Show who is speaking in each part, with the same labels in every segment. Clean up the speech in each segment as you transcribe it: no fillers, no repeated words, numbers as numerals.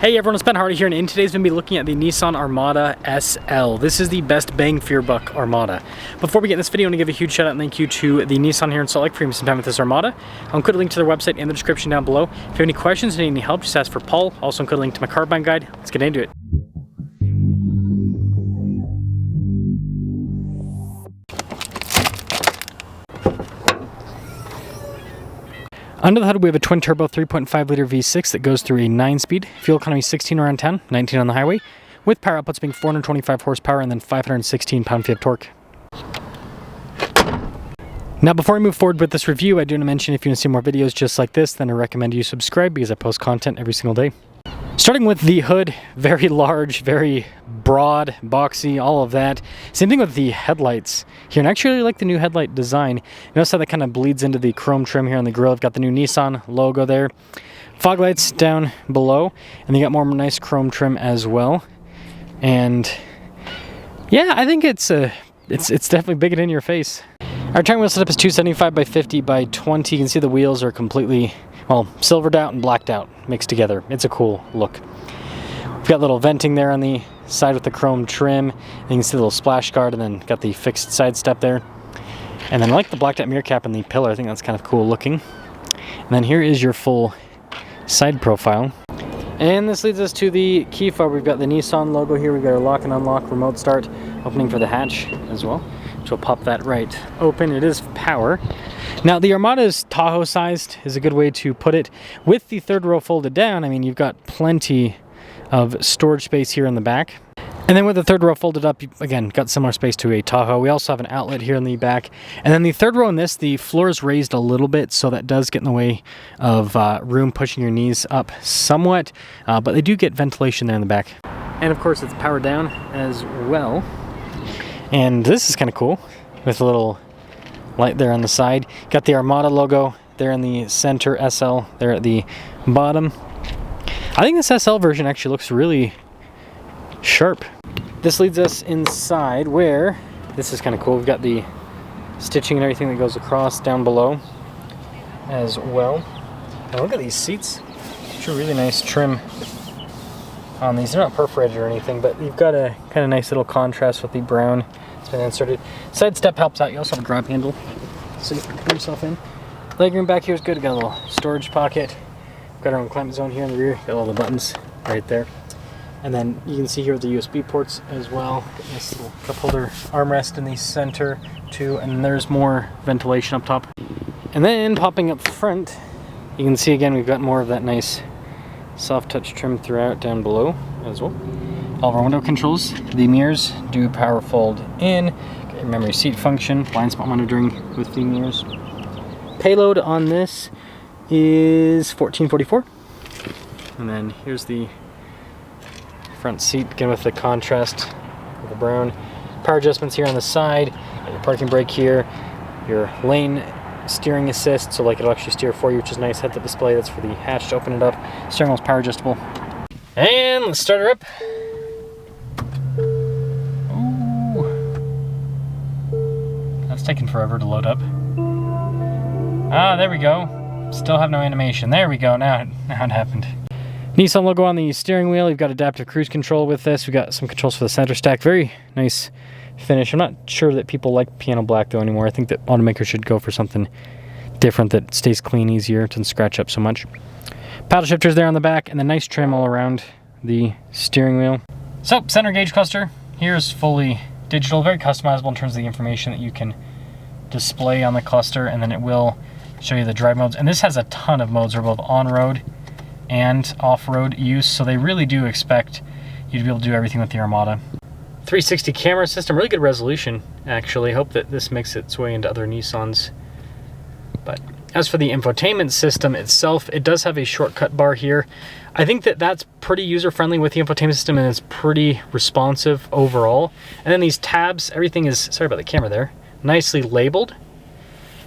Speaker 1: Hey everyone, it's Ben Hardy here, and in today's video, we'll be looking at the Nissan Armada SL. This is the best bang for your buck Armada. Before we get in this video, I want to give a huge shout out and thank you to the Nissan here in Salt Lake for giving me some time with this Armada. I'll include a link to their website in the description down below. If you have any questions and need any help, just ask for Paul. I'll also include a link to my car buying guide. Let's get into it. Under the hood, we have a twin-turbo 3.5-liter V6 that goes through a 9-speed, fuel economy 16 around 10, 19 on the highway, with power outputs being 425 horsepower and then 516 pound-feet of torque. Now, before I move forward with this review, I do want to mention if you want to see more videos just like this, then I recommend you subscribe because I post content every single day. Starting with the hood, very large, very broad, boxy, all of that. Same thing with the headlights here, and I actually really like the new headlight design. You notice how that kind of bleeds into the chrome trim here on the grille. I've got the new Nissan logo there. Fog lights down below, and you got more nice chrome trim as well. And yeah, I think it's definitely big and in your face. Our turn wheel setup is 275 by 50 by 20. You can see the wheels are completely, well, silvered out and blacked out, mixed together. It's a cool look. We've got a little venting there on the side with the chrome trim. And you can see the little splash guard, and then got the fixed side step there. And then I like the blacked out mirror cap and the pillar. I think that's kind of cool looking. And then here is your full side profile. And this leads us to the key fob. We've got the Nissan logo here. We've got our lock and unlock remote start opening for the hatch as well. So we'll pop that right open. It is power. Now, the Armada is Tahoe sized, is a good way to put it. With the third row folded down, I mean, you've got plenty of storage space here in the back. And then with the third row folded up, you, again, got similar space to a Tahoe. We also have an outlet here in the back. And then the third row in this, the floor is raised a little bit, so that does get in the way of room pushing your knees up somewhat. But they do get ventilation there in the back. And of course, it's powered down as well. And this is kind of cool with a little light there on the side. Got the Armada logo there in the center, SL there at the bottom. I think this SL version actually looks really sharp. This leads us inside where, this is kind of cool, we've got the stitching and everything that goes across down below as well. Now look at these seats. It's a really nice trim on these. They're not perforated or anything, but you've got a kind of nice little contrast with the brown. It's been inserted. Side step helps out. You also have a grab handle, so you can put yourself in. Legroom back here is good. Got a little storage pocket. Got our own climate zone here in the rear. Got all the buttons right there. And then you can see here the USB ports as well. Got this little cup holder armrest in the center too, and there's more ventilation up top. And then popping up front, you can see again we've got more of that nice soft touch trim throughout down below as well. All of our window controls, the mirrors do power fold in. Got your memory seat function, blind spot monitoring with the mirrors. Payload on this is $14.44. And then here's the front seat, again with the contrast of the brown. Power adjustments here on the side. Got your parking brake here. Your lane steering assist, so like it'll actually steer for you, which is nice. Heads-up display, that's for the hatch to open it up. Steering wheel's power adjustable. And let's start her up. That's taking forever to load up. Ah, there we go. Still have no animation. There we go. Now it happened. Nissan logo on the steering wheel. You've got adaptive cruise control with this. We've got some controls for the center stack. Very nice finish. I'm not sure that people like piano black though anymore. I think that automakers should go for something different that stays clean, easier, doesn't scratch up so much. Paddle shifters there on the back, and the nice trim all around the steering wheel. So, center gauge cluster here is fully digital, very customizable in terms of the information that you can display on the cluster, and then it will show you the drive modes. And this has a ton of modes for both on-road and off-road use, so they really do expect you to be able to do everything with the Armada. 360 camera system, really good resolution actually. Hope that this makes its way into other Nissans. But as for the infotainment system itself, it does have a shortcut bar here. I think that that's pretty user-friendly with the infotainment system, and it's pretty responsive overall. And then these tabs, everything is, sorry about the camera there, nicely labeled.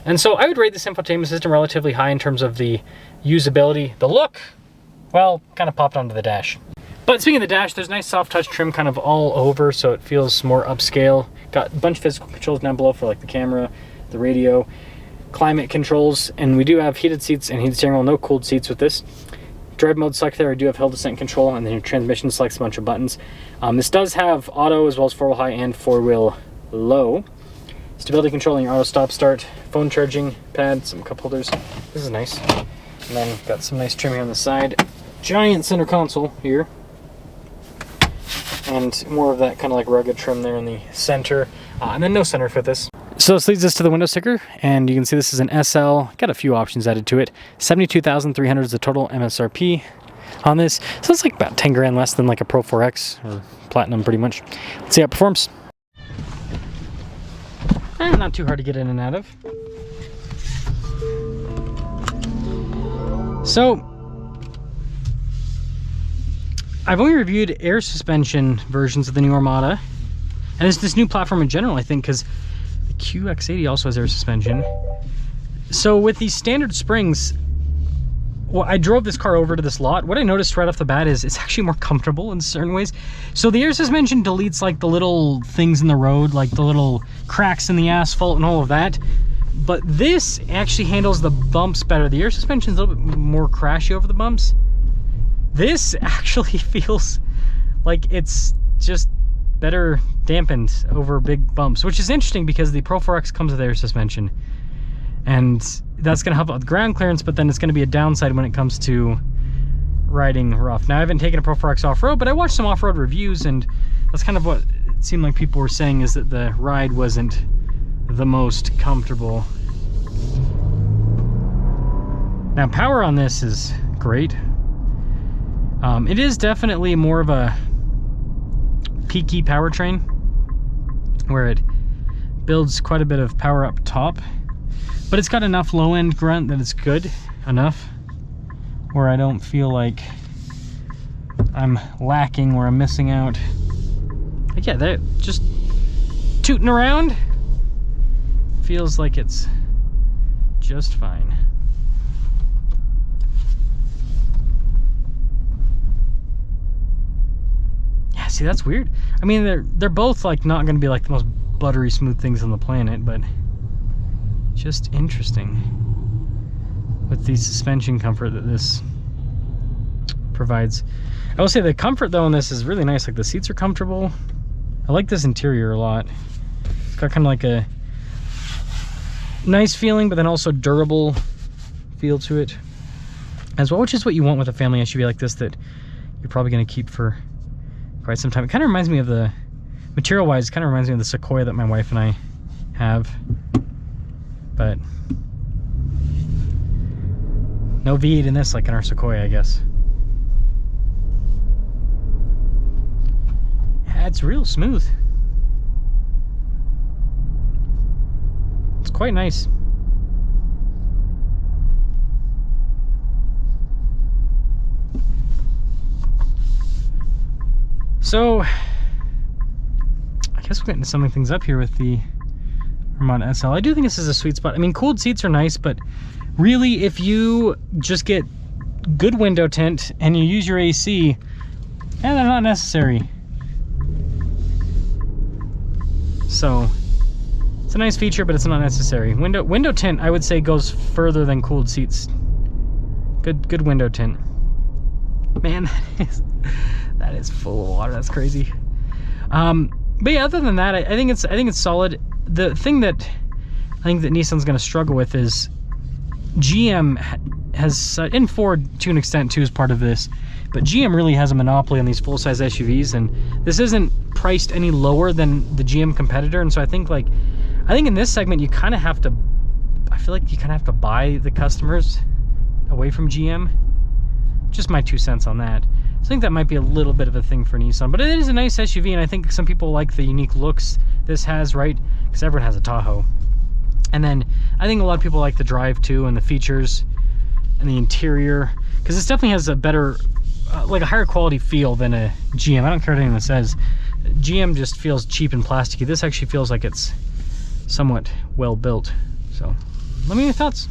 Speaker 1: And so I would rate this infotainment system relatively high in terms of the usability. The look, well, kind of popped onto the dash. But speaking of the dash, there's nice soft touch trim kind of all over, so it feels more upscale. Got a bunch of physical controls down below for like the camera, the radio, climate controls, and we do have heated seats and heated steering wheel, no cooled seats with this. drive mode select there, I do have hill descent control, and then your transmission selects a bunch of buttons. This does have auto as well as 4-wheel high and 4-wheel low. Stability control and your auto stop start, phone charging pad, some cup holders. This is nice. And then got some nice trimming on the side. Giant center console here. And more of that kind of like rugged trim there in the center. And then no center with this. So this leads us to the window sticker, and you can see this is an SL. Got a few options added to it. $72,300 is the total MSRP on this. So it's like about 10 grand less than like a Pro 4X or Platinum pretty much. Let's see how it performs. Not too hard to get in and out of. So, I've only reviewed air suspension versions of the new Armada, and it's this new platform in general, I think, because the QX80 also has air suspension. So with these standard springs, well, I drove this car over to this lot. What I noticed right off the bat is it's actually more comfortable in certain ways. So the air suspension deletes like the little things in the road, like the little cracks in the asphalt and all of that. But this actually handles the bumps better. The air suspension is a little bit more crashy over the bumps. This actually feels like it's just better dampened over big bumps, which is interesting because the Pro 4X comes with air suspension. And that's going to help out with ground clearance, but then it's going to be a downside when it comes to riding rough. Now, I haven't taken a Pro 4X off-road, but I watched some off-road reviews, and that's kind of what it seemed like people were saying, is that the ride wasn't the most comfortable. Now, power on this is great. It is definitely more of a peaky powertrain, where it builds quite a bit of power up top. But it's got enough low-end grunt that it's good enough where I don't feel like I'm lacking or I'm missing out. But yeah, they're just tooting around. Feels like it's just fine. Yeah, see, that's weird. I mean, they're both like not going to be like the most buttery smooth things on the planet, but just interesting with the suspension comfort that this provides. I will say the comfort though in this is really nice. Like the seats are comfortable. I like this interior a lot. It's got kind of like a nice feeling, but then also durable feel to it as well, which is what you want with a family SUV like this that you're probably going to keep for quite some time. It kind of reminds me of the material wise, kind of reminds me of the Sequoia that my wife and I have. But no V8 in this like in our Sequoia, I guess. Yeah, it's real smooth. It's quite nice. So I guess we're getting to summing things up here with the Armada SL. I do think this is a sweet spot. I mean, cooled seats are nice, but really if you just get good window tint and you use your AC, they're not necessary. So it's a nice feature, but it's not necessary. Window tint, I would say, goes further than cooled seats. Good window tint. Man, that is full of water. That's crazy. But yeah, other than that, I think it's solid. The thing that I think that Nissan's going to struggle with is GM has, and Ford to an extent too is part of this, but GM really has a monopoly on these full-size SUVs, and this isn't priced any lower than the GM competitor. And so I think in this segment you kind of have to, I feel like you kind of have to buy the customers away from GM. Just my 2 cents on that. I think that might be a little bit of a thing for Nissan, but it is a nice SUV, and I think some people like the unique looks this has, right? Because everyone has a Tahoe. And then I think a lot of people like the drive too, and the features and the interior, because this definitely has a better, like a higher quality feel than a GM. I don't care what anyone says. GM just feels cheap and plasticky. This actually feels like it's somewhat well built. So let me know your thoughts.